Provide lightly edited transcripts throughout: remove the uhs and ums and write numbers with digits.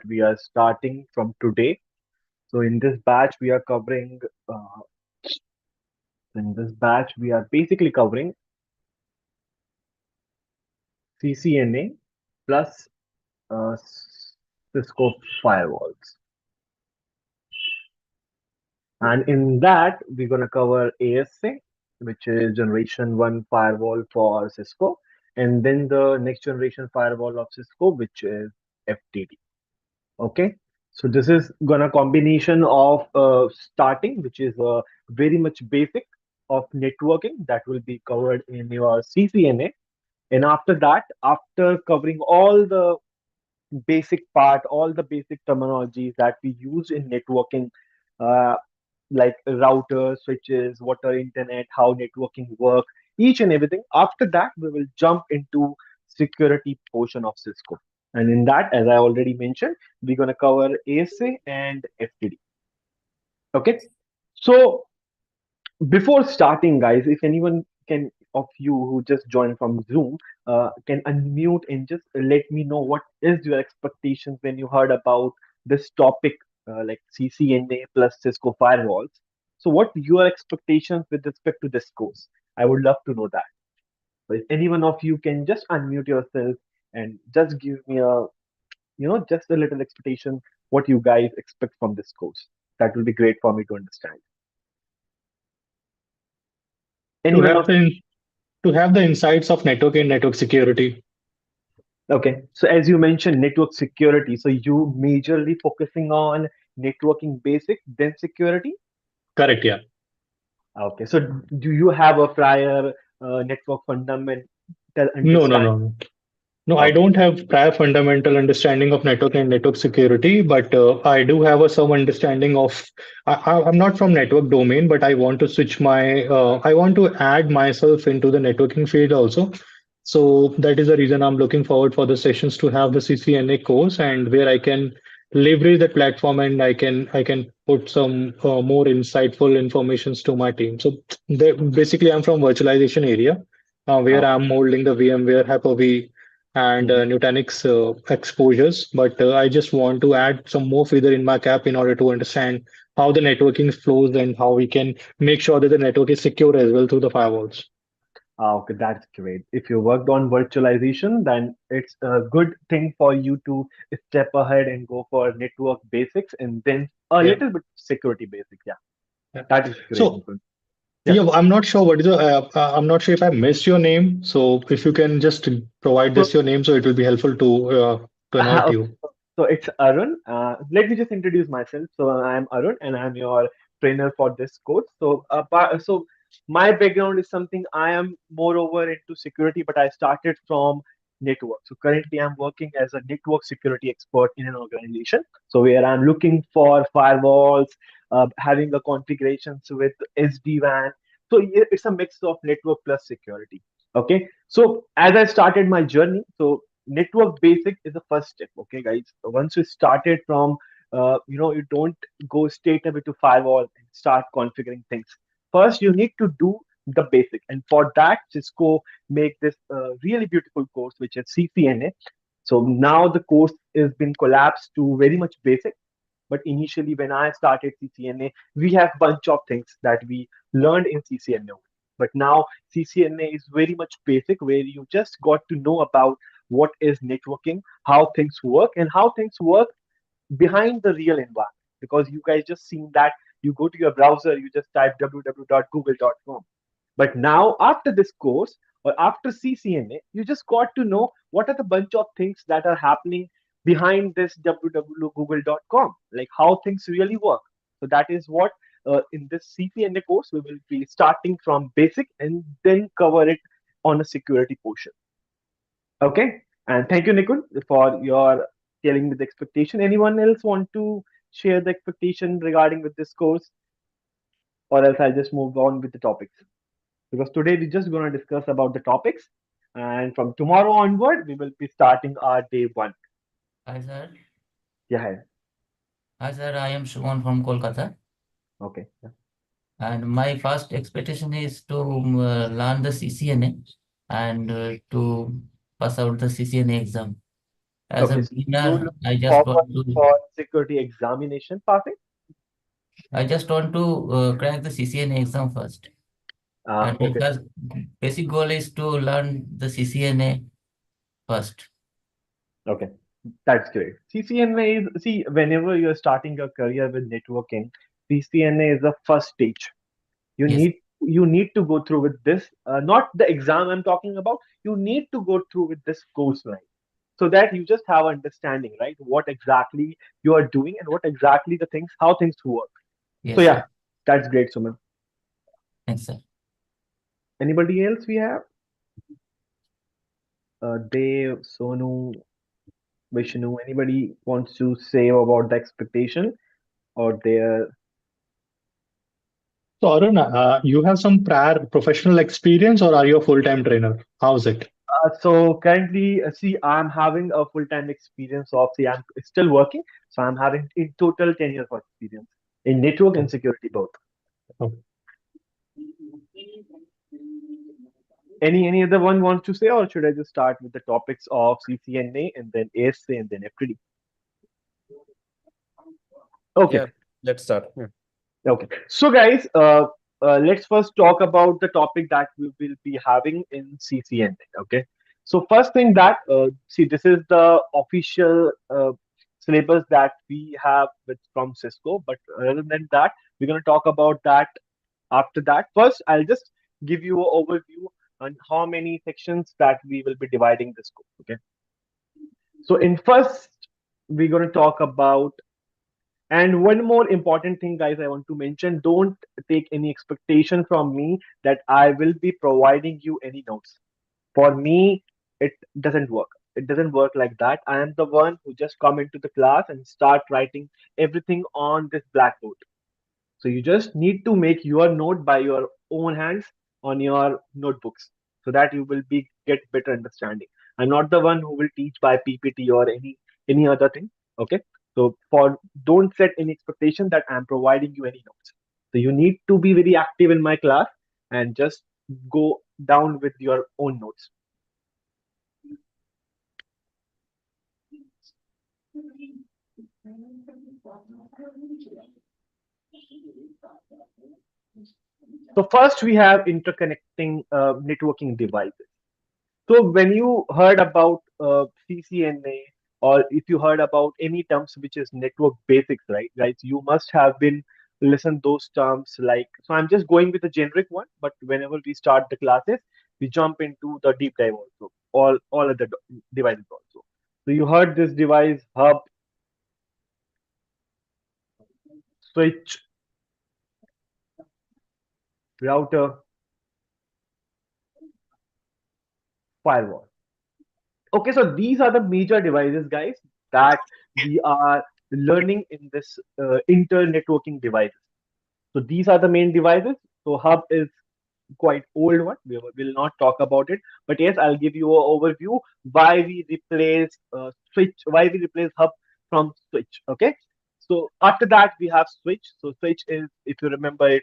we are starting from today. So in this batch, we are covering. Uh, in this batch, we are basically covering CCNA plus Cisco firewalls, and in that we're gonna cover ASA, which is Generation One firewall for Cisco, and then the next generation firewall of Cisco, which is FTD. Okay, so this is gonna combination of starting, which is very much basic of networking that will be covered in your CCNA, and after that, after covering all the basic part, all the basic terminologies that we use in networking, uh, like routers, switches, what are internet, how networking work, each and everything. After that, we will jump into security portion of Cisco. And in that, as I already mentioned, we're going to cover ASA and FTD. Okay. So before starting, guys, if anyone can of you who just joined from Zoom can unmute and just let me know what is your expectations when you heard about this topic, like CCNA plus Cisco firewalls. So, what your expectations with respect to this course? I would love to know that. So, if any one of you can just unmute yourself and just give me a, just a little expectation what you guys expect from this course, that will be great for me to understand. to Anyone have of the to have the insights of network and network security. Okay, so as you mentioned, network security. So you majorly focusing on networking basic, then security. Correct, yeah. Okay, so do you have a prior network fundamental No, no, understanding? no, no. No, I Okay, don't have prior fundamental understanding of network and network security, but I do have some understanding of. I'm not from network domain, but I want to switch my. I want to add myself into the networking field also. So that is the reason I'm looking forward for the sessions to have the CCNA course and where I can leverage that platform and I can put some more insightful informations to my team. So basically, I'm from virtualization area where okay. I'm molding the VMware, Hyper-V and Mhm. Nutanix exposures, but I just want to add some more feather in my cap in order to understand how the networking flows and how we can make sure that the network is secure as well through the firewalls. Okay, that's great. If you worked on virtualization, then it's a good thing for you to step ahead and go for network basics and then a Yeah. little bit security basics. Yeah, Yeah. that is great, So Mukund. Yes. yeah, I'm not sure what is the. I'm not sure if I missed your name. So if you can just provide So this your name, so it will be helpful to anoint Okay. you. So it's Arun. Let me just introduce myself. So I'm Arun, and I'm your trainer for this course. So my background is something I am moreover into security, but I started from network. So currently, I'm working as a network security expert in an organization. So where I'm looking for firewalls, having a configurations with SD-WAN. So it's a mix of network plus security. Okay. So as I started my journey, so network basic is the first step. Okay, guys, once you started from you don't go straight away to firewall and start configuring things. First you need to do the basic, and for that Cisco make this really beautiful course which is CCNA. So now the course has been collapsed to very much basic, but initially when I started CCNA, we have bunch of things that we learned in CCNA. But now CCNA is very much basic, where you just got to know about what is networking, how things work, and how things work behind the real environment. Because you guys just seen that you go to your browser, you just type www.google.com. But now, after this course or after CCNA, you just got to know what are the bunch of things that are happening behind this www.google.com, like how things really work. So that is what in this CCNA course we will be starting from basic and then cover it on a security portion. Okay, and thank you, Nikun, for your telling me the expectation. Anyone else want to share the expectation regarding with this course, or else I'll just move on with the topics? Because today we're just going to discuss about the topics, and from tomorrow onward we will be starting our day one. Hi sir. Yeah, hi. Hi sir, I am Shubhan from Kolkata, Okay. Yeah. and my first expectation is to learn the CCNA and to pass out the CCNA exam. As a Okay, so you beginner, looking forward for security examination passing? I just want to crack the CCNA exam first. And my Okay, first basic goal is to learn the CCNA first. okay, that's great. CCNA is, see, whenever you're starting your career with networking, CCNA is the first stage. You Yes, need you need to go through with this, not the exam I'm talking about. You need to go through with this course line so that you just have understanding, right? What exactly you are doing and what exactly the things, how things work. So yes, yeah, sir. that's great, Suman. Thanks, sir. Anybody else we have? Dave, Sonu, Vishnu. Anybody wants to say about the expectation or their? So Arun, you have some prior professional experience, or are you a full-time trainer? How's it? So currently, see, I'm having a full-time experience of, see, I'm still working. So I'm having in total 10 years of experience in network and security both. Oh, Any other one wants to say, or should I just start with the topics of CCNA and then ASA and then FTD? Okay, Yeah, let's start. Yeah. okay. So guys, let's first talk about the topic that we will be having in CCNA. Okay. So first thing that see, this is the official syllabus that we have with from Cisco. But other than that, we're going to talk about that after that. First, I'll just give you an overview on how many sections that we will be dividing this course. Okay. So in first, we're going to talk about, and one more important thing, guys, I want to mention, don't take any expectation from me that I will be providing you any notes. For me, it doesn't work. It doesn't work like that. I am the one who just come into the class and start writing everything on this blackboard. So you just need to make your note by your own hands on your notebooks so that you will be get better understanding. I'm not the one who will teach by PPT or any other thing. Okay. So for don't set any expectation that I'm providing you any notes. So you need to be very active in my class and just go down with your own notes. So first we have interconnecting networking devices. So when you heard about CCNA or if you heard about any terms which is network basics, right, guys, you must have been listen those terms like. So I'm just going with the generic one, but whenever we start the classes, we jump into the deep dive also, all other devices also. So you heard this device, hub, switch, router, firewall. Okay, so these are the major devices, guys, that we are learning in this inter-networking devices. So these are the main devices. So hub is quite old one. We will not talk about it, but yes, I'll give you an overview why we replace switch, why we replace hub from switch. Okay. So after that we have switch. So switch is, if you remember it,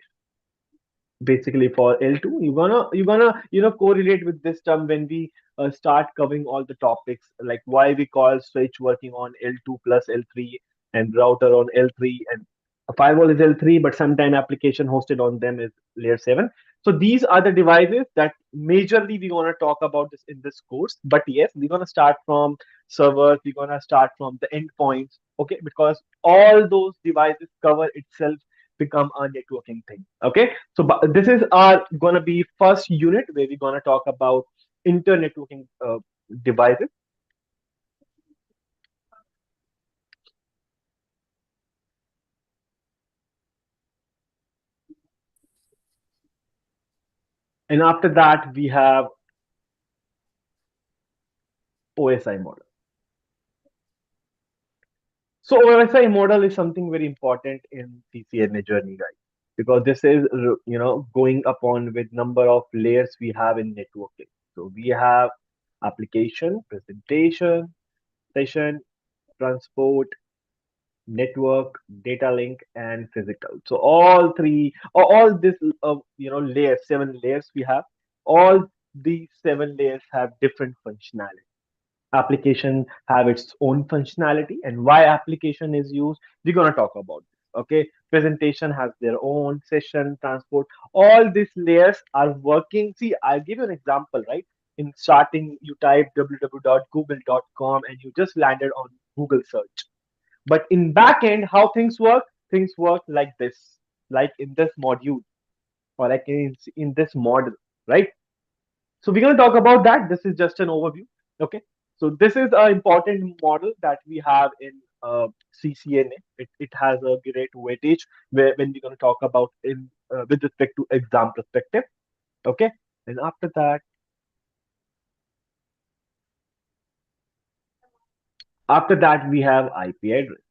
basically for L2. You're gonna correlate with this term when we start covering all the topics like why we call switch working on L2 plus L3 and router on L3 and a firewall is L3, but sometime application hosted on them is layer 7. So these are the devices that majorly we're gonna talk about this in this course. But yes, we're gonna start from servers, we're gonna start from the endpoints, okay, because all those devices cover itself become a networking thing. Okay, so this is our gonna be first unit where we're gonna talk about inter-networking devices. And after that, we have OSI model. So OSI model is something very important in CCNA journey, guys, because this is going upon with number of layers we have in networking. So we have application, presentation, session, transport, network, data link, and physical. So all three, all this, layers, 7 layers we have. All these 7 layers have different functionality. Application have its own functionality, and why application is used, we're going to talk about this. Okay, presentation has their own, session transport, all these layers are working. See, I'll give you an example, right? In starting, you type www.google.com and you just landed on Google search. But in backend, how things work like this, like in this module, or like in this model, right? So we're going to talk about that. This is just an overview. Okay. So this is an important model that we have in CCNA. It has a great weightage when we're going to talk about in with respect to exam perspective. Okay. And after that we have IP address.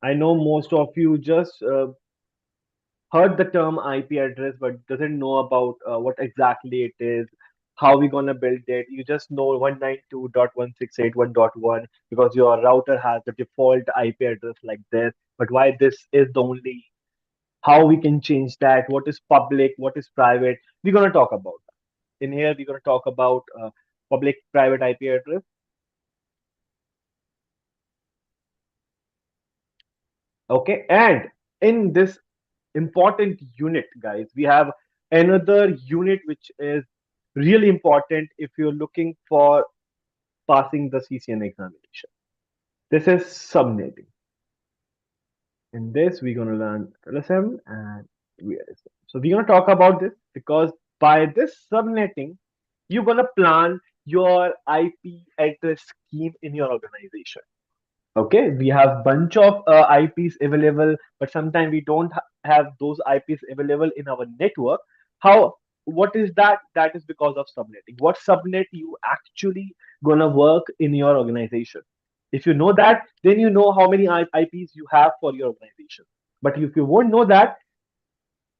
I know most of you just heard the term IP address, but doesn't know about what exactly it is, how we gonna build it. You just know 192.168.1.1 because your router has the default IP address like this. But why this is the only, how we can change that, what is public, what is private, we're gonna talk about that. In here, we're gonna talk about public private IP address. Okay, and in this important unit, guys, we have another unit which is really important if you're looking for passing the CCN examination. This is subnetting. In this, we're going to learn LSM and VLSM. So we're going to talk about this because by this subnetting, you're going to plan your IP address scheme in your organization. Okay, we have bunch of IPs available, but sometimes we don't have those IPs available in our network. How? What is that? That is because of subnetting. What subnet you actually gonna work in your organization? If you know that, then you know how many IPs you have for your organization. But if you won't know that,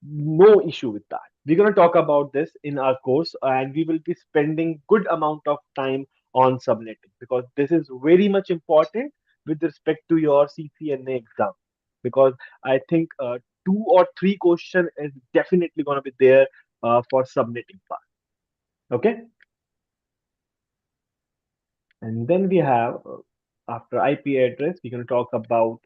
no issue with that. We're going to talk about this in our course, and we will be spending good amount of time on subnetting because this is very much important with respect to your CCNA exam. Because I think two or three question is definitely going to be there for subnetting part. Okay, and then we have after IP address, we're going to talk about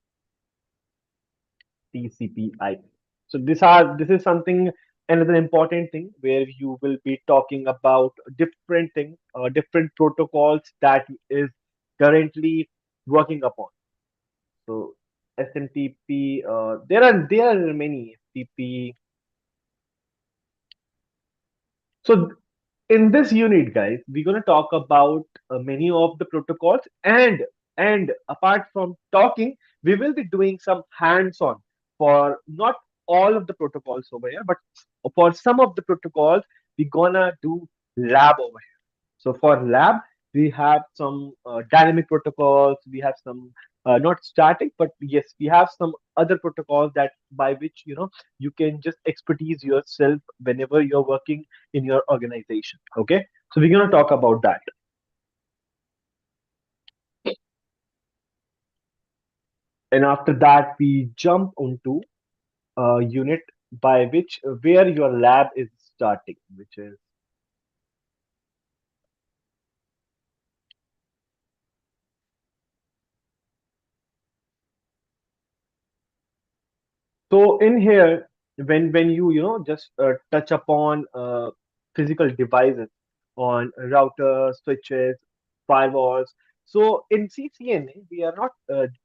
TCP/IP. So this is something, another important thing where you will be talking about different things, different protocols that is currently working upon. So SMTP, there are many TP. So in this unit, guys, we're going to talk about many of the protocols, and apart from talking, we will be doing some hands-on for not all of the protocols over here, but for some of the protocols, we're gonna do lab over here. So for lab, we have some dynamic protocols. We have some not static, but yes, we have some other protocols that by which you can just expertise yourself whenever you're working in your organization. Okay, so we're gonna talk about that, and after that we jump onto a unit by which where your lab is starting, which is. So in here, when you just touch upon physical devices on routers, switches, firewalls. So in CCNA, we are not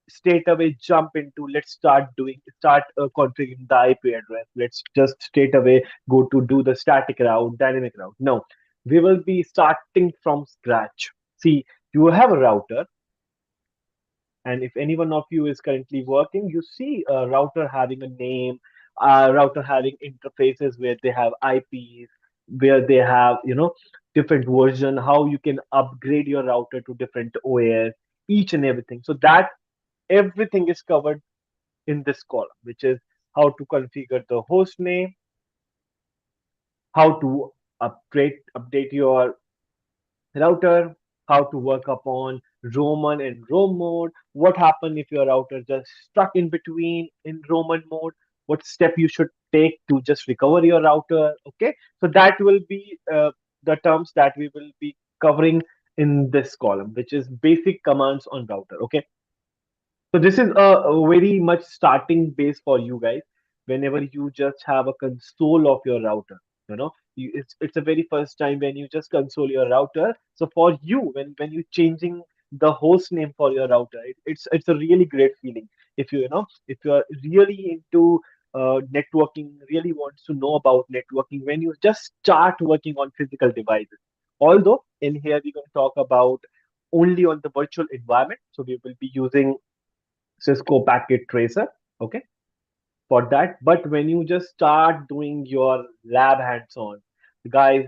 straight away jump into let's start configuring the IP address. Let's just straight away go to do the static route, dynamic route. No, we will be starting from scratch. See, you have a router, and if any one of you is currently working, you see a router having a name, a router having interfaces where they have IPs, where they have, different version, how you can upgrade your router to different OS, each and everything. So that everything is covered in this column, which is how to configure the host name, how to update your router, how to work upon Roman and Rome mode, what happen if your router just stuck in between in Roman mode, what step you should take to just recover your router. Okay, so that will be the terms that we will be covering in this column, which is basic commands on router. Okay, so this is a very much starting base for you guys. Whenever you just have a console of your router, it's a very first time when you just console your router. So for you, when you changing the host name for your router, it's a really great feeling. If if you are really into networking, really wants to know about networking, when you just start working on physical devices. Although in here we're going to talk about only on the virtual environment, so we will be using Cisco Packet Tracer, okay, for that. But when you just start doing your lab hands-on, guys,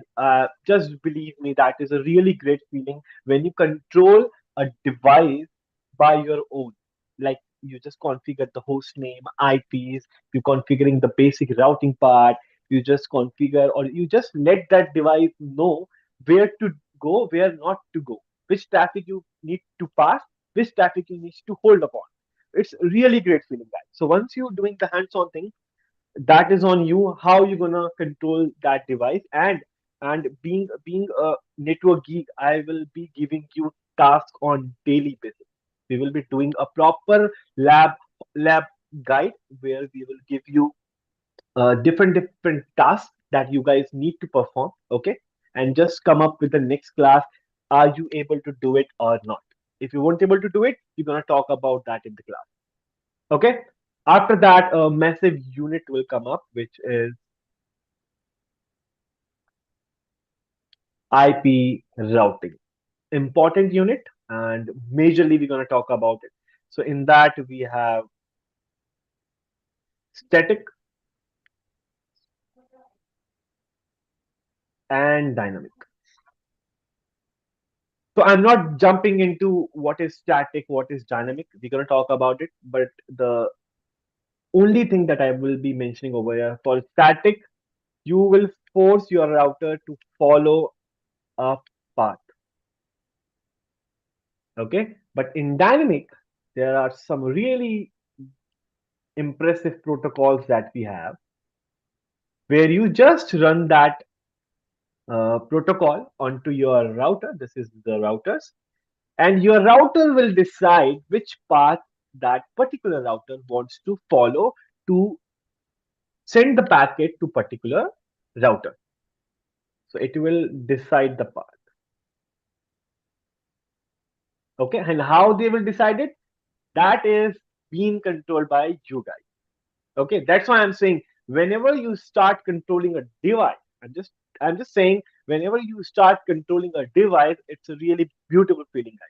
just believe me, that is a really great feeling when you control a device by your own. Like you just configure the host name, IPs, you configuring the basic routing part, you just configure or you just let that device know where to go, where not to go, which traffic you need to pass, which traffic you need to hold upon. It's really great feeling, guys. So once you're doing the hands-on thing, that is on you how you're gonna control that device. And being a network geek, I will be giving you tasks on daily basis. We will be doing a proper lab guide where we will give you different tasks that you guys need to perform, okay, and just come up with the next class. Are you able to do it or not? If you won't able to do it, you're gonna talk about that in the class. Okay. After that, a massive unit will come up, which is IP routing. Important unit, and majorly we're going to talk about it. So in that we have static and dynamic. So I'm not jumping into what is static, what is dynamic. We're going to talk about it, but the only thing that I will be mentioning over here for static, you will force your router to follow a path. Okay, but in dynamic there are some really impressive protocols that we have where you just run that protocol onto your router. This is the routers, and your router will decide which path that particular router wants to follow to send the packet to particular router. So it will decide the path. Okay, and how they will decide it, that is being controlled by you guys. Okay, that's why I'm saying whenever you start controlling a device, I'm just saying whenever you start controlling a device, it's a really beautiful feeling, guys.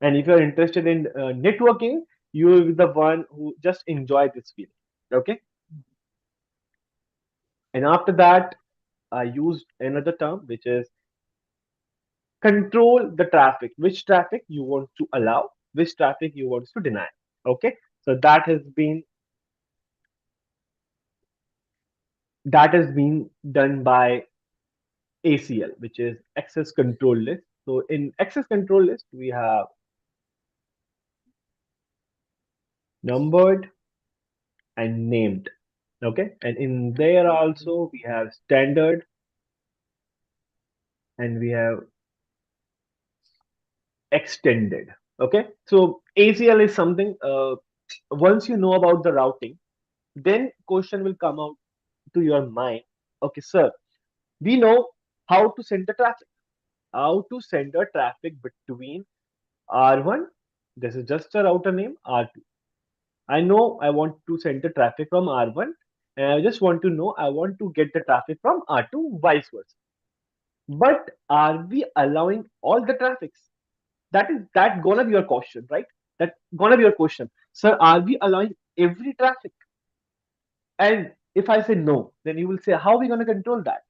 And if you're interested in networking, you're the one who just enjoy this feeling. Okay, and after that, I used another term which is control the traffic. Which traffic you want to allow, which traffic you want to deny. Okay, so that has been done by ACL, which is access control list. So in access control list, we have numbered and named. Okay, and in there also we have standard and we have extended. Okay, so ACL is something. Once you know about the routing, then question will come out to your mind. Okay, sir, we know how to send the traffic. How to send the traffic between R1. This is just a router name R2. I know I want to send the traffic from R1, and I just want to know I want to get the traffic from R2, vice versa. But are we allowing all the traffics? That gonna be your question, right? That gonna be your question. Sir, are we allowing every traffic? And if I say no, then you will say, how are we gonna control that?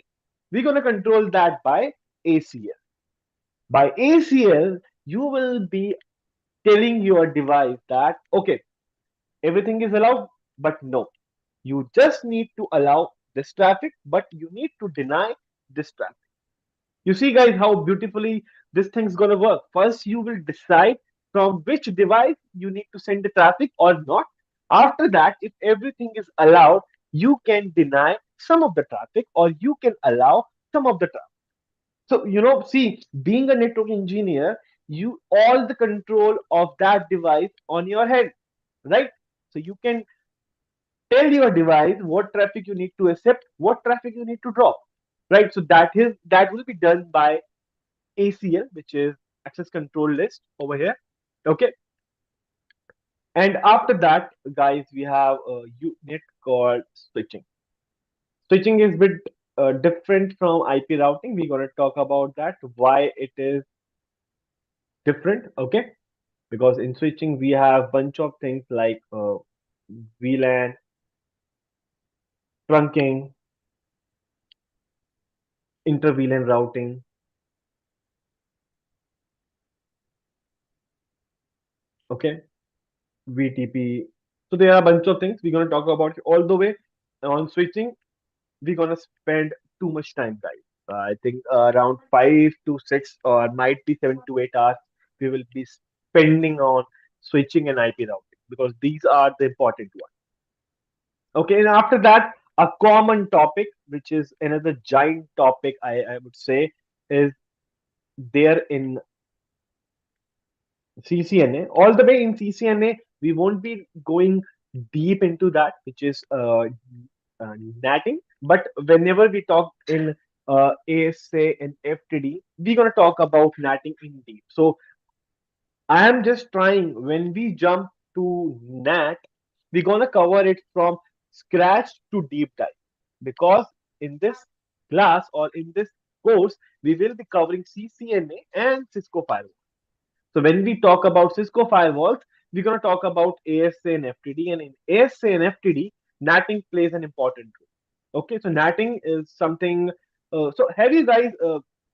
We're gonna control that by ACL. By ACL, you will be telling your device that okay, everything is allowed, but no, you just need to allow this traffic, but you need to deny this traffic. You see, guys, how beautifully this thing's gonna work. First, you will decide from which device you need to send the traffic or not. After that, if everything is allowed, you can deny some of the traffic or you can allow some of the traffic. So, see, being a network engineer, you all the control of that device on your head, right? So you can tell your device what traffic you need to accept, what traffic you need to drop, right? So that will be done by ACL, which is access control list over here. Okay. And after that, guys, we have a unit called switching. Switching is a bit different from IP routing. We're going to talk about that, why it is different. Okay. Because in switching, we have bunch of things like VLAN, trunking, inter-VLAN routing. Okay. VTP. So there are a bunch of things we're going to talk about all the way on switching. We're going to spend too much time, guys. I think around 5 to 6 or might be 7 to 8 hours we will be spending on switching and IP routing because these are the important ones. Okay, and after that, a common topic, which is another giant topic, I would say, is there in CCNA. All the way in CCNA, we won't be going deep into that, which is natting. But whenever we talk in ASA and FTD, we're gonna talk about natting in deep. So I am just trying when we jump to NAT, we're gonna cover it from scratch to deep dive because in this class or in this course, we will be covering CCNA and Cisco Firewall. So when we talk about Cisco firewalls, we're going to talk about ASA and FTD. And in ASA and FTD, natting plays an important role. Okay, so natting is something. So have you guys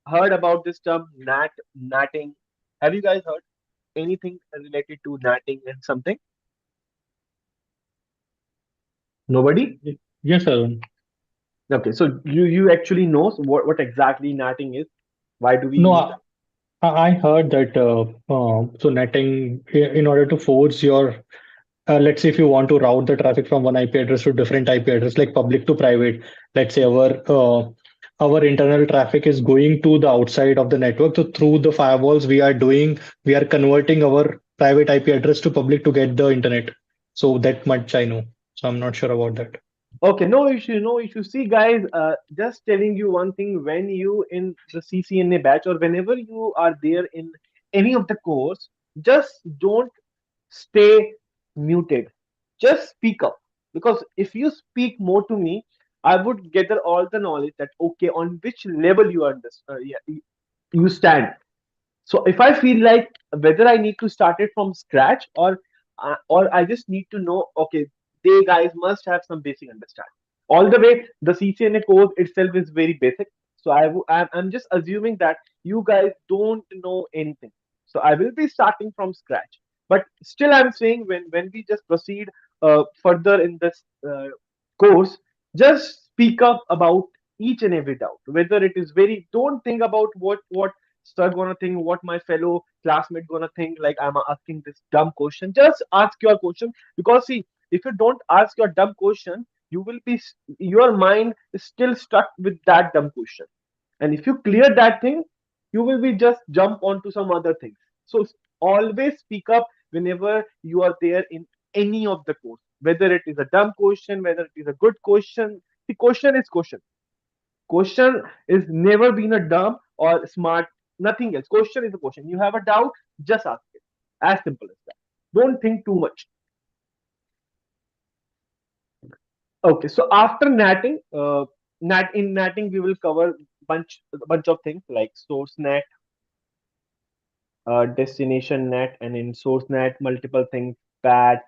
heard about this term natting? Have you guys heard anything related to natting and something? Nobody? Yes, Arun. Okay, so you actually knows what exactly natting is. Why do we No, use that? I heard that so netting in order to force your let's say if you want to route the traffic from one IP address to different IP address, like public to private, let's say our internal traffic is going to the outside of the network. So through the firewalls, we are converting our private IP address to public to get the internet. So that much I know. So I'm not sure about that. Okay, no issue, no issue. See, guys, just telling you one thing, when you in the CCNA batch or whenever you are there in any of the course, just don't stay muted. Just speak up. Because if you speak more to me, I would gather all the knowledge that, okay, on which level you are, yeah, you stand. So if I feel like whether I need to start it from scratch or I just need to know, okay, they guys must have some basic understanding. All the way, the CCNA course itself is very basic. So I'm just assuming that you guys don't know anything. So I will be starting from scratch. But still, I'm saying when we just proceed further in this course, just speak up about each and every doubt. Whether it is very, don't think about what sir gonna think, what my fellow classmate gonna think, like I'm asking this dumb question. Just ask your question because see, if you don't ask your dumb question, you will be your mind is still stuck with that dumb question. And if you clear that thing, you will be just jump onto some other things. So always speak up whenever you are there in any of the course, whether it is a dumb question, whether it is a good question. The question is question. Question is never been a dumb or smart, nothing else. Question is a question. You have a doubt, just ask it. As simple as that. Don't think too much. Okay, so after natting, in natting we will cover bunch of things like source net, destination net, and in source net multiple things, pat,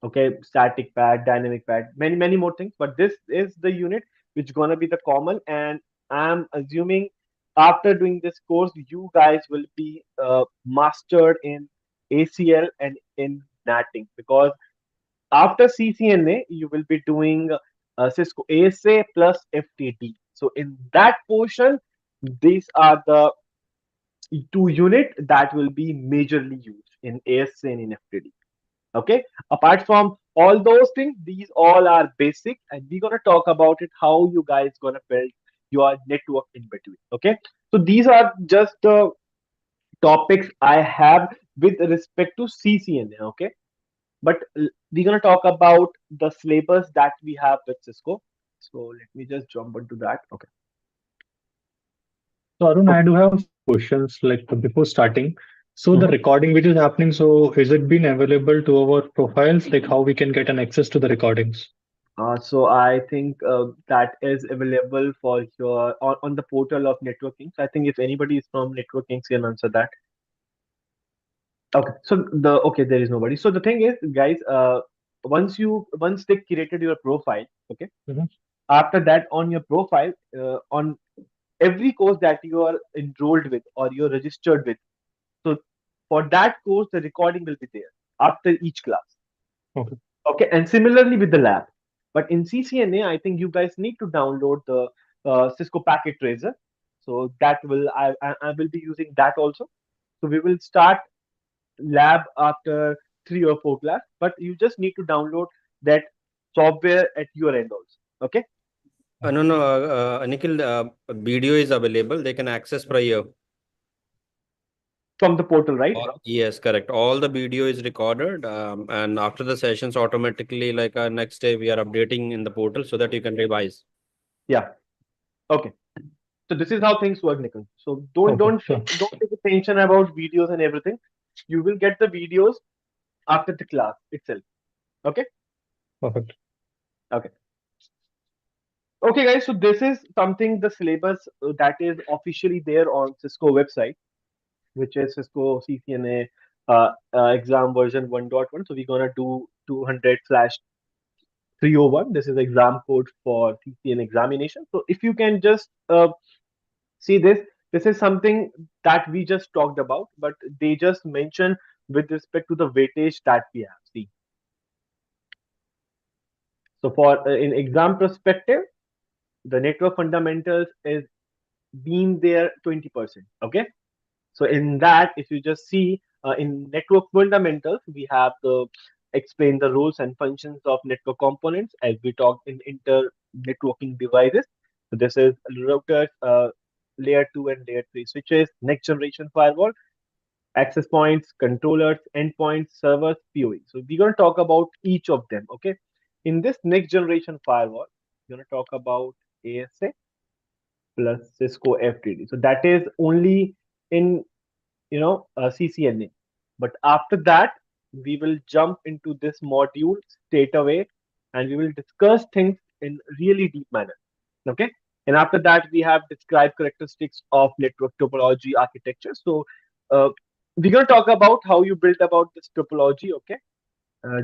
okay, static pad, dynamic pad, many more things. But this is the unit which gonna be the common, and I'm assuming after doing this course you guys will be mastered in ACL and in natting because after CCNA you will be doing Cisco ASA plus FTD. So in that portion, these are the two unit that will be majorly used in ASA and in FTD. Okay, apart from all those things, these all are basic and we're going to talk about it how you guys going to build your network in between. Okay, So these are just the topics I have with respect to CCNA. Okay, but we're gonna talk about the syllabus that we have with Cisco. So let me just jump into that. Okay. So Arun, I Okay. do have some questions like before starting. So the Mhm. recording which is happening, so is it been available to our profiles? Like how we can get an access to the recordings? So I think that is available for your on the portal of networking. So I think if anybody is from networking, can answer that. Okay. So there is nobody. So the thing is, guys, once they created your profile, okay. Mhm. After that, on your profile, on every course that you are enrolled with or you're registered with, so for that course, the recording will be there after each class. Okay. Okay, and similarly with the lab. But in CCNA, I think you guys need to download the Cisco Packet Tracer. So that will I will be using that also. So we will start lab after 3 or 4 class, but you just need to download that software at your end also. Okay, No, no, Nikhil, video is available. They can access prior. from the portal, right? Yes, correct. All the video is recorded, and after the sessions, automatically, like next day, we are updating in the portal so that you can revise. Yeah. Okay. So this is how things work, Nikhil. So don't Okay. don't Sure. don't take a tension about videos and everything. You will get the videos after the class itself. Okay. Perfect. Okay. Okay, guys. So this is something the syllabus that is officially there on Cisco website, which is Cisco CCNA exam version 1.1. So we're gonna do 200/301. This is exam code for CCNA examination. So if you can just see this, this is something that we just talked about, but they just mentioned with respect to the weightage that we have. See, so for in exam perspective, the network fundamentals is being there 20%. Okay, so in that, if you just see in network fundamentals, we have to explain the roles and functions of network components as we talked in inter networking devices. So this is routers, layer 2 and layer 3 switches, next generation firewall, access points, controllers, endpoints, servers, PoE. So we're going to talk about each of them. Okay. In this next generation firewall, we're going to talk about ASA plus Cisco FTD. So that is only in CCNA. But after that, we will jump into this module straight away, and we will discuss things in really deep manner. Okay. And after that, we have described characteristics of network topology architecture. So we're going to talk about how you build about this topology. Okay.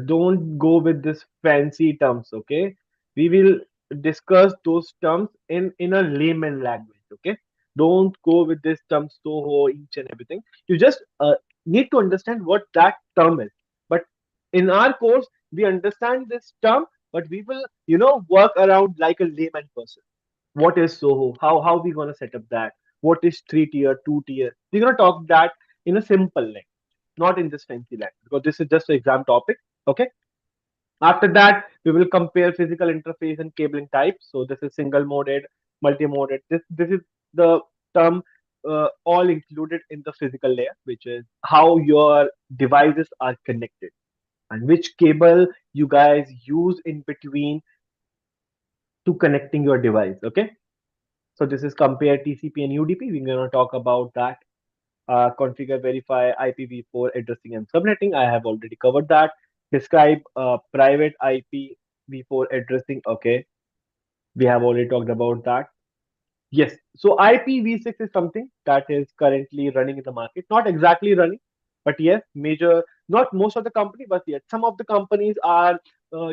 Don't go with this fancy terms. Okay. We will discuss those terms in a layman language. Okay. Don't go with this term soho each and everything. You just need to understand what that term is. But in our course, we understand this term, but we will work around like a layman person. What is Soho? How we gonna set up that? What is 3 tier, 2 tier? We're gonna talk that in a simple language, not in this fancy language, because this is just an exam topic. Okay. After that, we will compare physical interface and cabling types. So this is single moded, multi-moded. This is the term all included in the physical layer, which is how your devices are connected and which cable you guys use in between to connecting your device. Okay. So this is compare TCP and UDP. We're going to talk about that. Configure, verify IPv4 addressing and subnetting. I have already covered that. Describe private IPv4 addressing. Okay, we have already talked about that. Yes, so IPv6 is something that is currently running in the market. Not exactly running, but yes, major. Not most of the company, but yet some of the companies are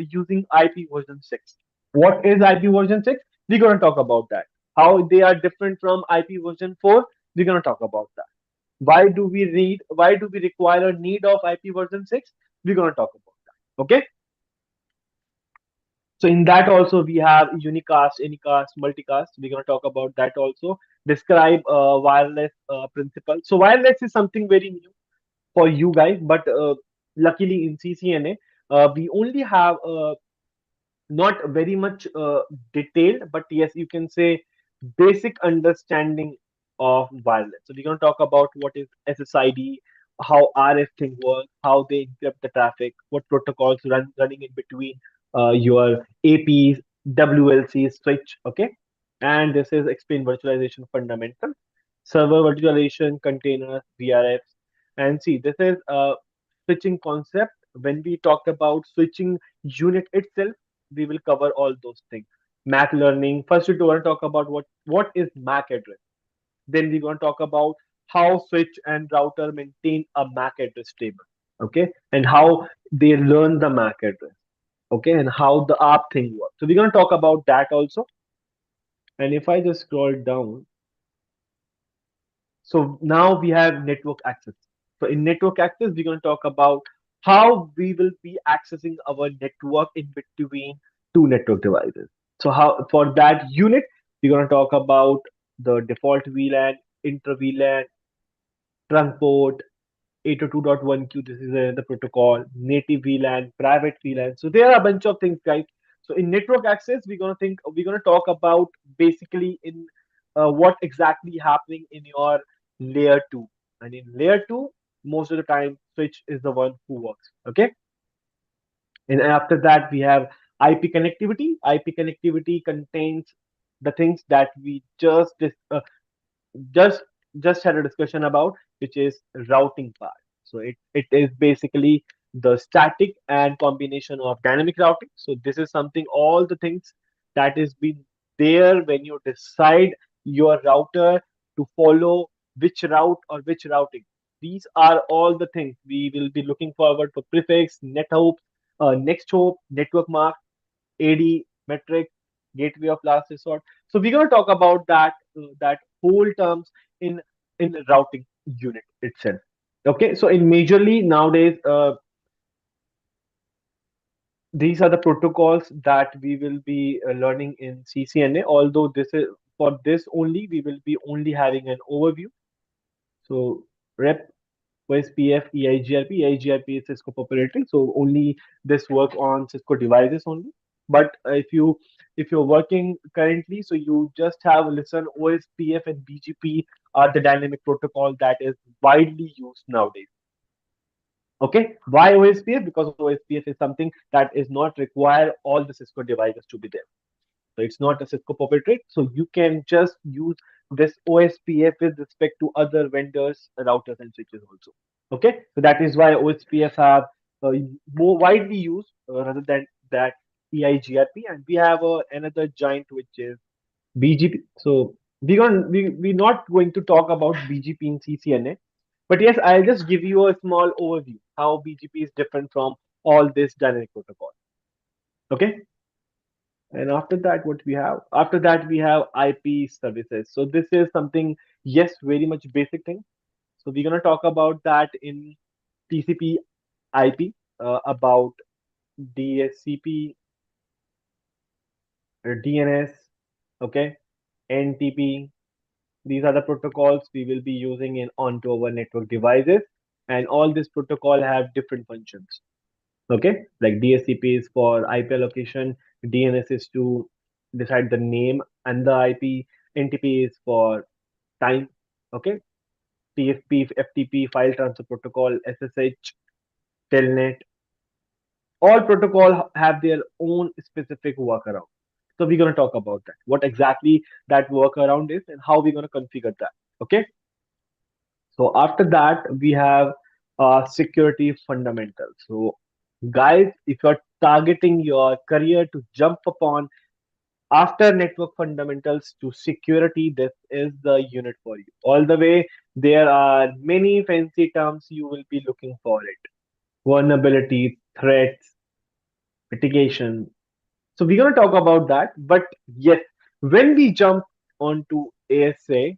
using IP version 6. What is IP version 6? We're going to talk about that. How they are different from IP version 4. We're going to talk about that. Why do we require a need of IP version 6? We're going to talk about that. Okay. So in that also we have unicast, anycast, multicast. We're going to talk about that also. Describe wireless principle. So wireless is something very new for you guys, but luckily in CCNA, we only have not very much detailed, but yes, you can say basic understanding of wireless. So we're going to talk about what is SSID, how RF thing works, how they encrypt the traffic, what protocols running in between your APs, WLC switch, okay? And this is explain virtualization fundamental, server virtualization, containers, VRFs, and see this is a switching concept. When we talk about switching unit itself, we will cover all those things. MAC learning. First, we want to talk about what is MAC address. Then we're going to talk about how switch and router maintain a MAC address table. Okay, and how they learn the MAC address. Okay, and how the ARP thing works. So we're going to talk about that also. And if I just scroll down, so now we have network access. So in network access, we're going to talk about how we will be accessing our network in between two network devices. So how for that unit, we're going to talk about the default VLAN, inter VLAN, trunk port, 802.1q. This is the protocol, native VLAN, private VLAN. So there are a bunch of things, guys. So in network access, we're gonna talk about basically in what exactly happening in your layer two. And in layer two, most of the time, switch is the one who works. Okay. And after that, we have IP connectivity. IP connectivity contains the things that we just just had a discussion about, which is routing part. So it is basically the static and combination of dynamic routing. So this is something, all the things that is been there when you decide your router to follow which route or which routing. These are all the things we will be looking forward for: prefix, net hope, next hope, network mark, AD, metric, gateway of last resort. So we're going to talk about that whole terms in in routing unit itself. Okay, so in majorly nowadays, these are the protocols that we will be learning in CCNA. Although this is for this only, we will be only having an overview. So rep OSPF, EIGRP is Cisco proprietary, so only this work on Cisco devices only. But if you're working currently, so you just have listen OSPF and BGP are the dynamic protocol that is widely used nowadays. Okay, why OSPF? Because OSPF is something that is not require all the Cisco devices to be there. So it's not a Cisco proprietary. So you can just use this OSPF with respect to other vendors, routers and switches also. Okay, so that is why OSPF have more widely used rather than that EIGRP. And we have another giant which is BGP. So we're not going to talk about BGP in CCNA, but yes, I'll just give you a small overview how BGP is different from all this dynamic protocol. Okay. And after that, what we have? After that, we have IP services. So this is something, yes, very much basic thing. So we're gonna talk about that in TCP IP, about DSCP, DNS, okay, NTP. These are the protocols we will be using in onto our network devices, and all this protocol have different functions. Okay, like DSCP is for IP allocation, DNS is to decide the name and the IP, NTP is for time. Okay, TFP, FTP, file transfer protocol, SSH, telnet, all protocol have their own specific workaround. So we're going to talk about that, what exactly that workaround is and how we're going to configure that. Okay, so after that we have security fundamentals. So guys, if you're targeting your career to jump upon after network fundamentals to security, this is the unit for you. All the way, there are many fancy terms you will be looking for it: vulnerability, threats, mitigation. So we're going to talk about that. But yes, when we jump onto ASA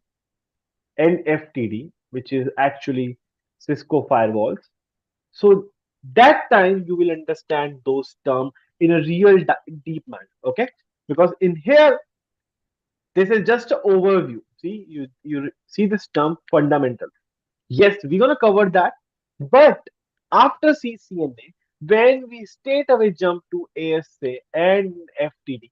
and FTD, which is actually Cisco firewalls, so that time you will understand those terms in a real deep manner. Okay, because in here this is just an overview. See, you see this term fundamental. Yes, we're gonna cover that, but after CCNA, when we straight away jump to ASA and FTD,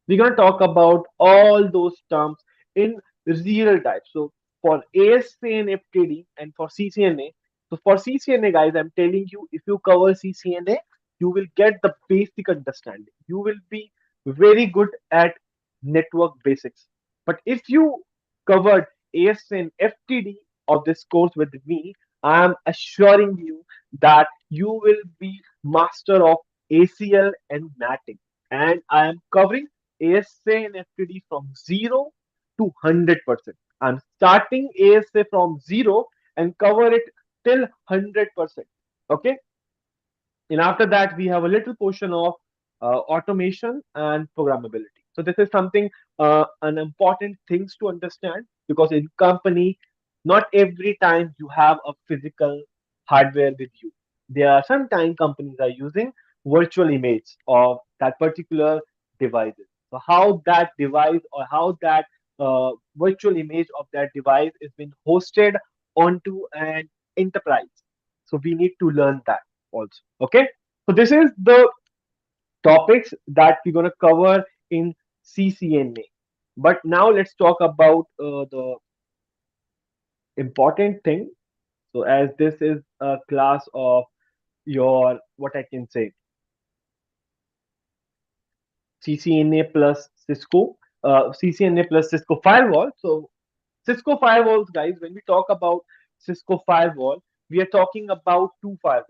we're gonna talk about all those terms in real time. So for ASA and FTD and for CCNA. So for CCNA, guys, I'm telling you, if you cover CCNA, you will get the basic understanding. You will be very good at network basics. But if you covered ASA and FTD of this course with me, I am assuring you that you will be master of ACL and matting. And I am covering ASA and FTD from 0 to 100%. I'm starting ASA from 0 and cover it till 100%. Okay. And after that, we have a little portion of automation and programmability. So this is something an important things to understand, because in company, not every time you have a physical hardware with you. There are sometimes companies are using virtual image of that particular devices. So how that device or how that virtual image of that device is being hosted onto an enterprise. So we need to learn that also. Okay. So this is the topics that we're going to cover in CCNA. But now let's talk about the important thing. So as this is a class of your, what I can say, CCNA plus Cisco, CCNA plus Cisco firewall. So Cisco firewalls, guys, when we talk about Cisco firewall, we are talking about two firewalls.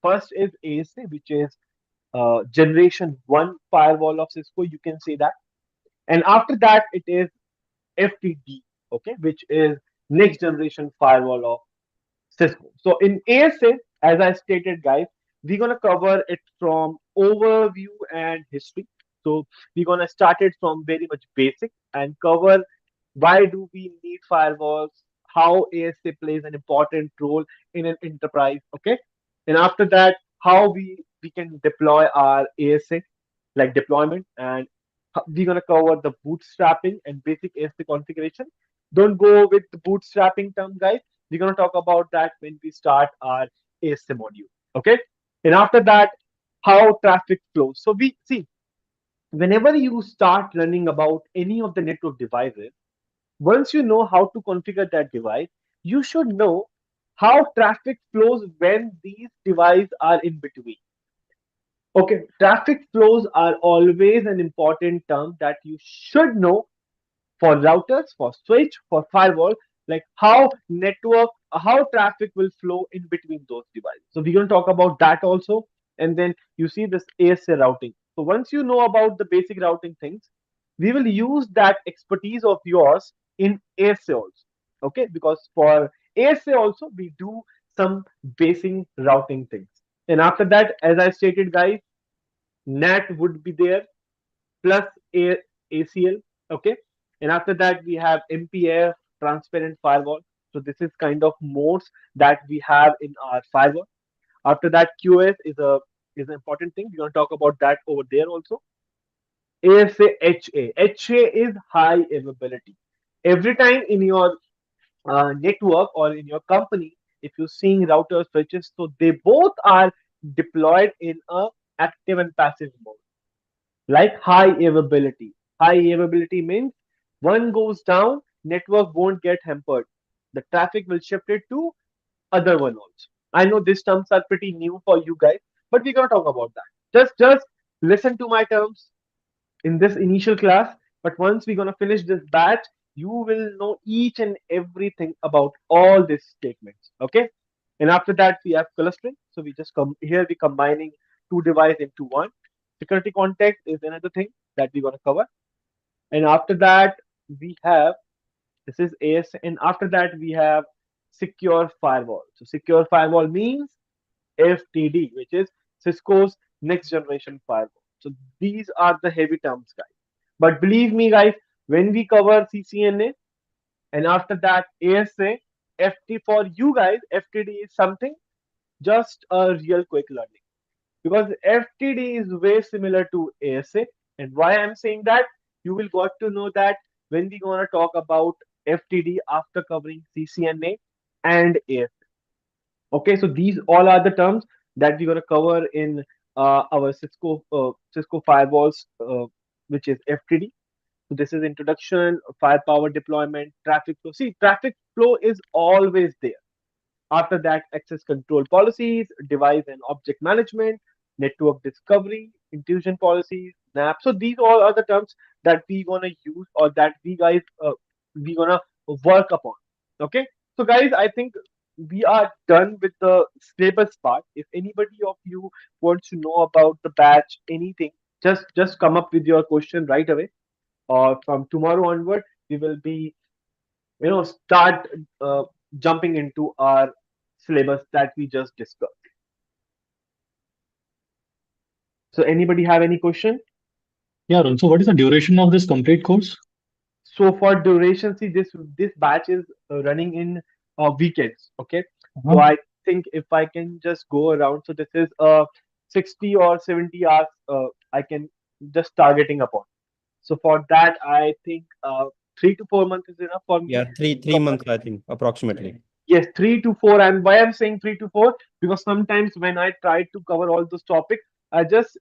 First is ASA, which is generation one firewall of Cisco, you can say that. And after that, it is FTD, okay, which is next generation firewall of Cisco. So in ASA, as I stated, guys, we're gonna cover it from overview and history. So we're gonna start it from very much basic and cover why do we need firewalls, how ASA plays an important role in an enterprise, okay? And after that, how we can deploy our ASA, like deployment, and we're gonna cover the bootstrapping and basic ASA configuration. Don't go with the bootstrapping term, guys. We're gonna talk about that when we start our ASA module, okay? And after that, how traffic flows. So we see whenever you start learning about any of the network devices, once you know how to configure that device, you should know how traffic flows when these devices are in between. Okay, traffic flows are always an important term that you should know for routers, for switch, for firewall, like how network, how traffic will flow in between those devices. So we're going to talk about that also. And then you see this ASA routing. So once you know about the basic routing things, we will use that expertise of yours in ASA also. Okay, because for ASA also we do some basic routing things. And after that, as I stated, guys, NAT would be there plus ACL. Okay, and after that we have MPF, transparent firewall. So this is kind of modes that we have in our firewall. After that, QoS is an important thing. We're going to talk about that over there also. ASA HA. HA is high availability. Every time in your network or in your company, if you're seeing routers, switches, so they both are deployed in a active and passive mode, like high availability. High availability means one goes down, network won't get hampered. The traffic will shift it to other one also. I know these terms are pretty new for you guys, but we're gonna talk about that. Just listen to my terms in this initial class, but once we're gonna finish this batch, you will know each and everything about all these statements. Okay. And after that, we have clustering. So we just come here, we combining two devices into one. Security context is another thing that we're gonna cover. And after that, we have, this is AS, and after that we have secure firewall. So secure firewall means FTD, which is Cisco's next generation firewall. So these are the heavy terms, guys. But believe me, guys, when we cover CCNA and after that ASA, FT for you guys, FTD is something just a real quick learning, because FTD is very similar to ASA. And why I'm saying that, you will got to know that when we're gonna talk about FTD after covering CCNA and ASA. Okay, so these all are the terms that we're gonna cover in our Cisco firewalls, which is FTD. So this is introduction, firepower deployment, traffic flow. See, traffic flow is always there. After that, access control policies, device and object management, network discovery, intrusion policies, NAP. So these all are the terms that we gonna use, or that we guys we gonna work upon. Okay. So guys, I think we are done with the syllabus part. If anybody of you wants to know about the batch, anything, just come up with your question right away. Or from tomorrow onward, we will be start uh, jumping into our syllabus that we just discussed. So anybody have any question? Yeah, Arun. So, what is the duration of this complete course? So for duration, see, this batch is running in weekends. Okay, so Uh-huh. I think if I can just go around, so this is 60 or 70 hours I can just targeting upon. So for that, I think 3 to 4 months is enough for me Yeah, three to three cover. months, I think, approximately. Yes, 3 to 4. And why I'm saying 3 to 4? Because sometimes when I try to cover all those topics, I just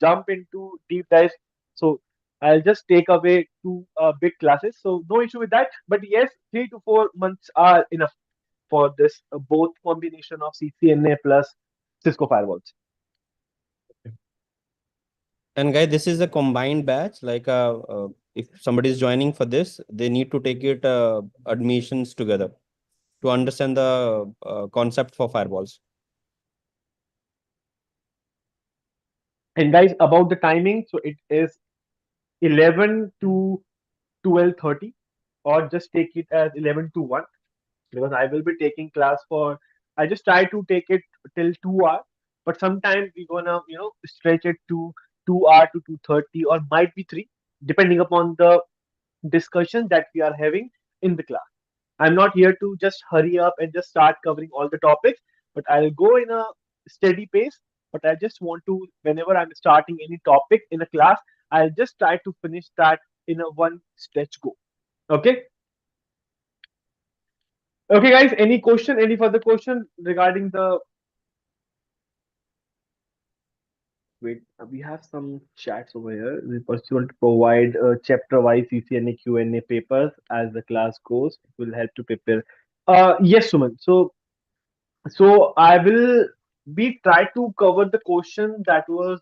jump into deep dives. So I'll just take away two big classes. So no issue with that. But yes, 3 to 4 months are enough for this both combination of CCNA plus Cisco firewalls. And guys, this is a combined batch. Like, if somebody is joining for this, they need to take it admissions together to understand the concept for firewalls. And guys, about the timing, so it is 11 to 12:30, or just take it as 11 to 1, because I will be taking class for. I just try to take it till 2 hours, but sometimes we're gonna stretch it to 2 hour to 2:30, or might be 3, depending upon the discussion that we are having in the class. I'm not here to just hurry up and just start covering all the topics, but I'll go in a steady pace. But I just want to, whenever I'm starting any topic in a class, I'll just try to finish that in a one stretch go. Okay. Okay, guys. Any question? Any further question regarding the? Wait, we have some chats over here. We want to provide chapter-wise CCNA Q&A papers as the class goes. It will help to prepare. Yes, Suman. So I will be try to cover the question that was